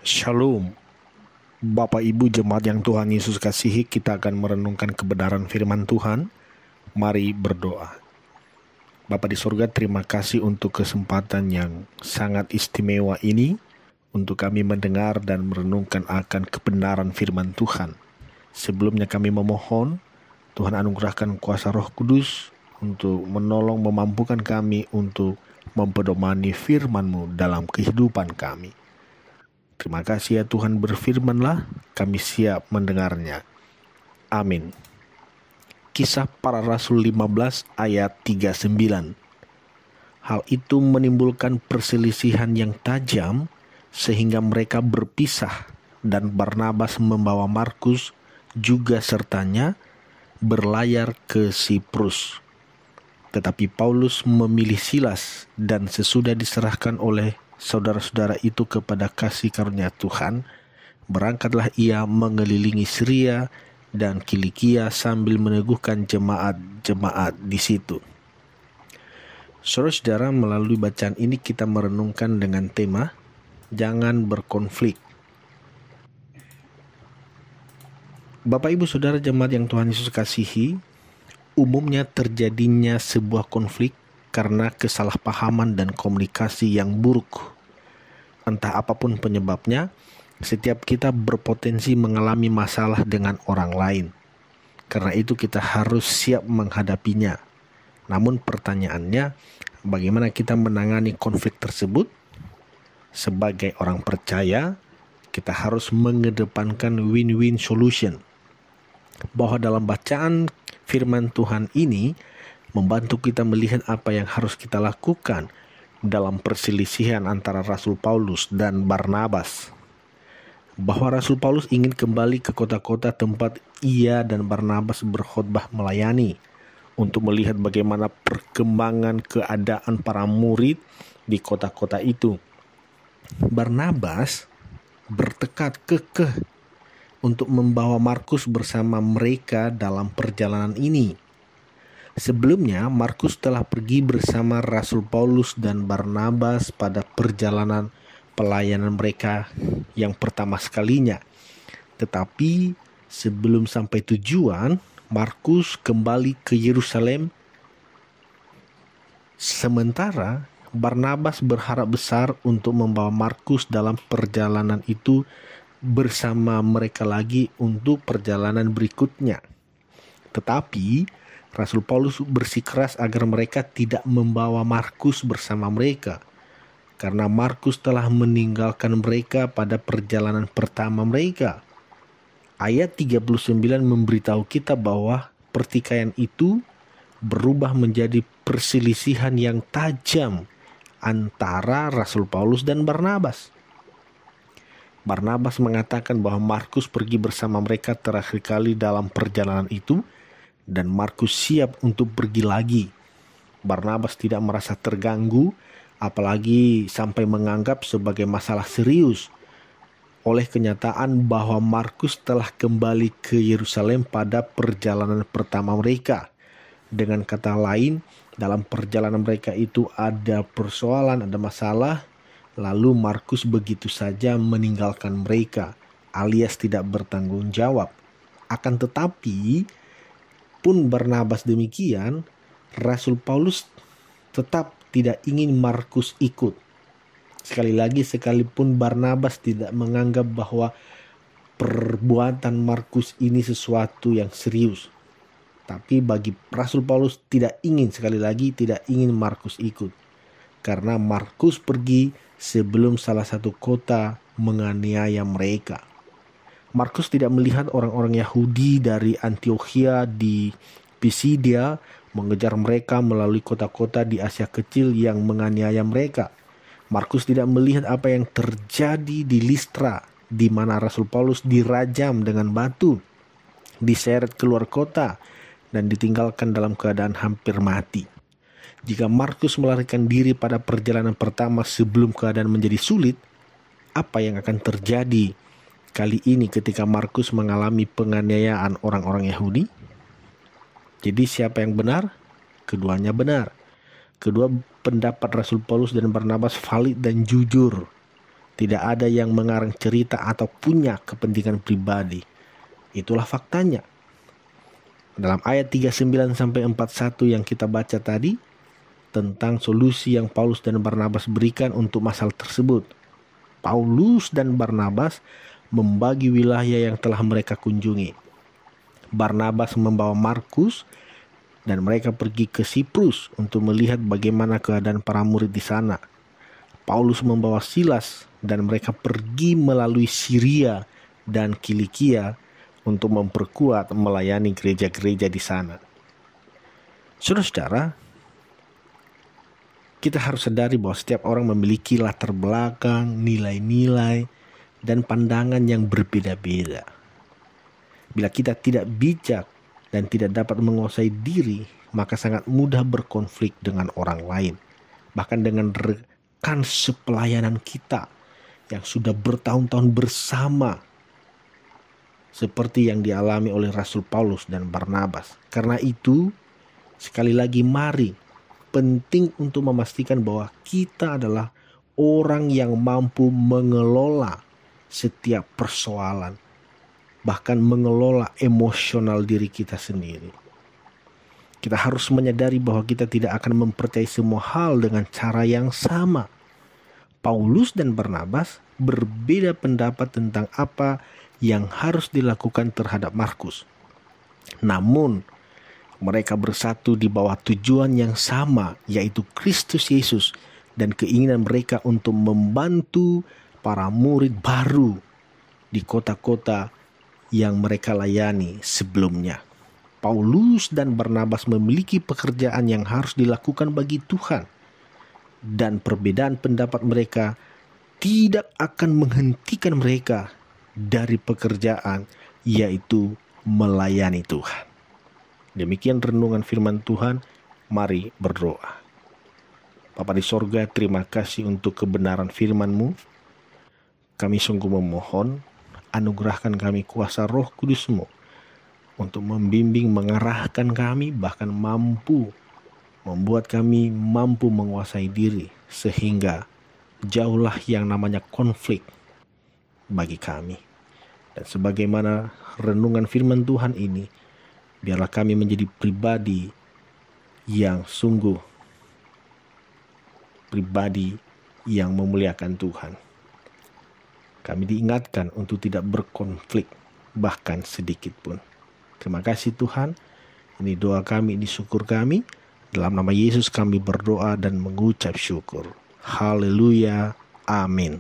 Shalom, Bapak Ibu jemaat yang Tuhan Yesus kasihi, kita akan merenungkan kebenaran firman Tuhan. Mari berdoa. Bapa di surga, terima kasih untuk kesempatan yang sangat istimewa ini untuk kami mendengar dan merenungkan akan kebenaran firman Tuhan. Sebelumnya kami memohon Tuhan anugerahkan kuasa Roh Kudus untuk menolong memampukan kami untuk mempedomani firman-Mu dalam kehidupan kami. Terima kasih ya Tuhan, berfirmanlah, kami siap mendengarnya. Amin. Kisah Para Rasul 15 ayat 39. Hal itu menimbulkan perselisihan yang tajam sehingga mereka berpisah dan Barnabas membawa Markus juga sertanya berlayar ke Siprus. Tetapi Paulus memilih Silas dan sesudah diserahkan oleh saudara-saudara itu kepada kasih karunia Tuhan, berangkatlah ia mengelilingi Syria dan Kilikia sambil meneguhkan jemaat-jemaat di situ. Saudara-saudara, melalui bacaan ini kita merenungkan dengan tema jangan berkonflik. Bapak Ibu Saudara jemaat yang Tuhan Yesus kasihi, umumnya terjadinya sebuah konflik karena kesalahpahaman dan komunikasi yang buruk. Entah apapun penyebabnya, setiap kita berpotensi mengalami masalah dengan orang lain. Karena itu kita harus siap menghadapinya. Namun pertanyaannya, bagaimana kita menangani konflik tersebut? Sebagai orang percaya, kita harus mengedepankan win-win solution. Bahwa dalam bacaan firman Tuhan ini membantu kita melihat apa yang harus kita lakukan dalam perselisihan antara Rasul Paulus dan Barnabas. Bahwa Rasul Paulus ingin kembali ke kota-kota tempat ia dan Barnabas berkhotbah melayani untuk melihat bagaimana perkembangan keadaan para murid di kota-kota itu. Barnabas bertekad kekeh untuk membawa Markus bersama mereka dalam perjalanan ini. Sebelumnya, Markus telah pergi bersama Rasul Paulus dan Barnabas pada perjalanan pelayanan mereka yang pertama sekalinya. Tetapi sebelum sampai tujuan, Markus kembali ke Yerusalem. Sementara Barnabas berharap besar untuk membawa Markus dalam perjalanan itu bersama mereka lagi untuk perjalanan berikutnya. Tetapi Rasul Paulus bersikeras agar mereka tidak membawa Markus bersama mereka, karena Markus telah meninggalkan mereka pada perjalanan pertama mereka. Ayat 39 memberitahu kita bahwa pertikaian itu berubah menjadi perselisihan yang tajam antara Rasul Paulus dan Barnabas. Barnabas mengatakan bahwa Markus pergi bersama mereka terakhir kali dalam perjalanan itu, dan Markus siap untuk pergi lagi. Barnabas tidak merasa terganggu, apalagi sampai menganggap sebagai masalah serius oleh kenyataan bahwa Markus telah kembali ke Yerusalem pada perjalanan pertama mereka. Dengan kata lain, dalam perjalanan mereka itu ada persoalan, ada masalah, lalu Markus begitu saja meninggalkan mereka, alias tidak bertanggung jawab. Akan tetapi, pun Barnabas demikian, Rasul Paulus tetap tidak ingin Markus ikut. Sekali lagi, sekalipun Barnabas tidak menganggap bahwa perbuatan Markus ini sesuatu yang serius, tapi bagi Rasul Paulus tidak ingin Markus ikut, karena Markus pergi sebelum salah satu kota menganiaya mereka. Markus tidak melihat orang-orang Yahudi dari Antiokhia di Pisidia mengejar mereka melalui kota-kota di Asia Kecil yang menganiaya mereka. Markus tidak melihat apa yang terjadi di Listra, di mana Rasul Paulus dirajam dengan batu, diseret keluar kota, dan ditinggalkan dalam keadaan hampir mati. Jika Markus melarikan diri pada perjalanan pertama sebelum keadaan menjadi sulit, apa yang akan terjadi kali ini ketika Markus mengalami penganiayaan orang-orang Yahudi? Jadi siapa yang benar? Keduanya benar. Kedua pendapat Rasul Paulus dan Barnabas valid dan jujur. Tidak ada yang mengarang cerita atau punya kepentingan pribadi. Itulah faktanya. Dalam ayat 39-41 yang kita baca tadi, tentang solusi yang Paulus dan Barnabas berikan untuk masalah tersebut. Paulus dan Barnabas membagi wilayah yang telah mereka kunjungi. Barnabas membawa Markus dan mereka pergi ke Siprus untuk melihat bagaimana keadaan para murid di sana. Paulus membawa Silas dan mereka pergi melalui Syria dan Kilikia untuk memperkuat melayani gereja-gereja di sana. Saudara-saudara, kita harus sadari bahwa setiap orang memiliki latar belakang, nilai-nilai, dan pandangan yang berbeda-beda. Bila kita tidak bijak dan tidak dapat menguasai diri, maka sangat mudah berkonflik dengan orang lain. Bahkan dengan rekan sepelayanan kita yang sudah bertahun-tahun bersama. Seperti yang dialami oleh Rasul Paulus dan Barnabas. Karena itu, sekali lagi mari penting untuk memastikan bahwa kita adalah orang yang mampu mengelola setiap persoalan, bahkan mengelola emosional diri kita sendiri. Kita harus menyadari bahwa kita tidak akan mempercayai semua hal dengan cara yang sama. Paulus dan Barnabas berbeda pendapat tentang apa yang harus dilakukan terhadap Markus. Namun, mereka bersatu di bawah tujuan yang sama, yaitu Kristus Yesus, dan keinginan mereka untuk membantu para murid baru di kota-kota yang mereka layani sebelumnya. Paulus dan Barnabas memiliki pekerjaan yang harus dilakukan bagi Tuhan, dan perbedaan pendapat mereka tidak akan menghentikan mereka dari pekerjaan, yaitu melayani Tuhan. Demikian renungan firman Tuhan, mari berdoa. Bapa di sorga, terima kasih untuk kebenaran firman-Mu. Kami sungguh memohon, anugerahkan kami kuasa Roh Kudus-Mu untuk membimbing, mengarahkan kami, bahkan membuat kami mampu menguasai diri, sehingga jauhlah yang namanya konflik bagi kami. Dan sebagaimana renungan firman Tuhan ini, biarlah kami menjadi pribadi yang sungguh pribadi yang memuliakan Tuhan. Kami diingatkan untuk tidak berkonflik bahkan sedikit pun. Terima kasih Tuhan. Ini doa kami, ini syukur kami. Dalam nama Yesus kami berdoa dan mengucap syukur. Haleluya. Amin.